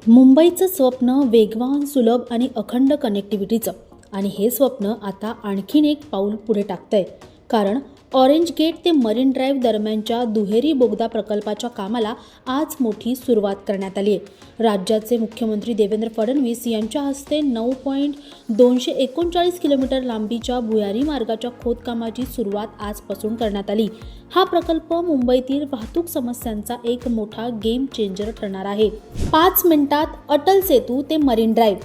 मुंबईचं स्वप्न वेगवान, सुलभ आणि अखंड कनेक्टिव्हिटीचं. आणि हे स्वप्न आता आणखीन एक पाऊल पुढे टाकतंय. कारण ऑरेंज गेट ते मरीन ड्राईव्ह दरम्यानच्या दुहेरी बोगदा प्रकल्पाच्या कामाला आज मोठी सुरुवात करण्यात आली आहे. राज्याचे मुख्यमंत्री देवेंद्र फडणवीस यांच्या हस्ते 9.239 किलोमीटर लांबीच्या भुयारी मार्गाच्या खोदकामाची सुरुवात आजपासून करण्यात आली. हा प्रकल्प मुंबईतील वाहतूक समस्यांचा एक मोठा गेम चेंजर ठरणार आहे. 5 मिनिटात अटल सेतू ते Marine Drive,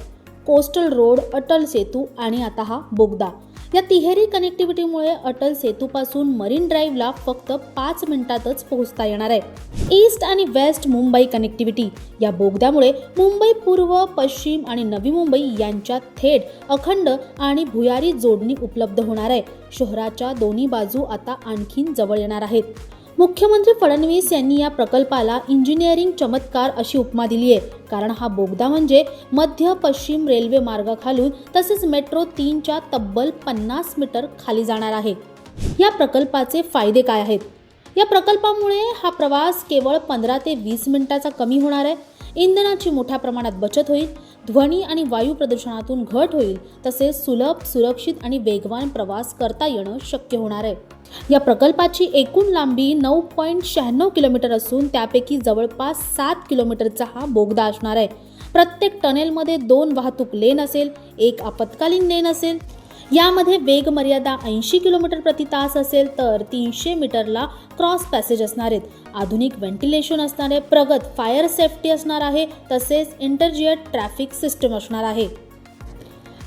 coastal road, Atal Setu आणि आता हा बोगदा. या तिहेरी कनेक्टिव्हिटीमुळे अटल सेतूपासून मरीन ड्राईव्हला फक्त 5 मिनिटातच पोहोचता येणार आहे. ईस्ट आणि वेस्ट मुंबई कनेक्टिव्हिटी. या बोगद्यामुळे मुंबई पूर्व, पश्चिम आणि नवी मुंबई यांच्यात थेट, अखंड आणि भुयारी जोडणी उपलब्ध होणार आहे. शहराच्या दोन्ही बाजू आता आणखीन जवळ येणार आहेत. मुख्यमंत्री फडणवीस यांनी या प्रकल्पाला इंजिनिअरिंग चमत्कार अशी उपमा दिली आहे. कारण हा बोगदा म्हणजे मध्य पश्चिम रेल्वे मार्गाखालून तसेच मेट्रो 3च्या तब्बल 50 मीटर खाली जाणार आहे. या प्रकल्पाचे फायदे काय आहेत? या प्रकल्पामुळे हा प्रवास केवळ 15 ते 20 मिनिटाचा कमी होणार आहे. इंधनाची मोठ्या प्रमाणात बचत होईल. ध्वनी आणि वायू प्रदूषणातून घट होईल. तसेच सुलभ, सुरक्षित आणि वेगवान प्रवास करता येणं शक्य होणार आहे. या प्रकल्पाची एकूण लांबी 9.96 किलोमीटर असून त्यापैकी जवळपास 7 किलोमीटरचा हा बोगदा असणार आहे. प्रत्येक टनेलमध्ये 2 वाहतूक लेन असेल, एक आपत्कालीन लेन असेल. यामध्ये वेग मर्यादा 80 किलोमीटर प्रति तास असेल तर 300 मीटरला क्रॉस पॅसेज असणार आहेत. आधुनिक व्हेंटिलेशन असणार आहे, प्रगत फायर सेफ्टी असणार आहे, तसेच इंटरजिएट ट्रॅफिक सिस्टम असणार आहे.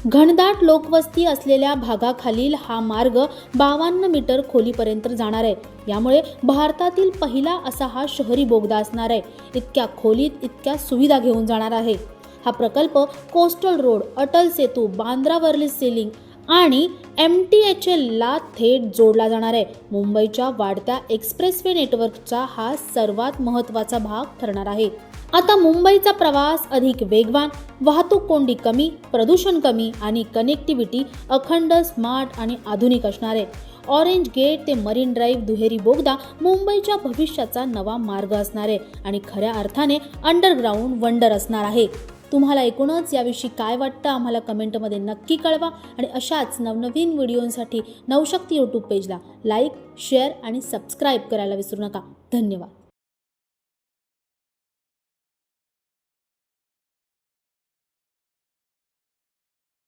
घनदाट लोकवस्ती असलेल्या भागाखालील हा मार्ग 52 मीटर खोलीपर्यंत जाणार आहे. यामुळे भारतातील पहिला असा हा शहरी बोगदा असणार आहे. इतक्या खोलीत इतक्या सुविधा घेऊन जाणार आहे. हा प्रकल्प कोस्टल रोड, अटल सेतू, बांद्रा वर्ली सीलिंग आणि MTHL ला थेट जोडला जाणार आहे. मुंबईच्या वाढत्या एक्सप्रेसवे नेटवर्कचा हा सर्वात महत्त्वाचा भाग ठरणार आहे. आता मुंबईचा प्रवास अधिक वेगवान, वाहतूक कोंडी कमी, प्रदूषण कमी आणि कनेक्टिव्हिटी अखंड, स्मार्ट आणि आधुनिक असणार आहे. ऑरेंज गेट ते मरीन ड्राईव्ह दुहेरी बोगदा मुंबईच्या भविष्याचा नवा मार्ग असणार आहे आणि खऱ्या अर्थाने अंडरग्राऊंड वंडर असणार आहे. तुम्हाला एकूणच याविषयी काय वाटतं आम्हाला कमेंटमध्ये नक्की कळवा. आणि अशाच नवनवीन व्हिडिओंसाठी नवशक्ती यूट्यूब पेजला लाईक, शेअर आणि सबस्क्राईब करायला विसरू नका. धन्यवाद.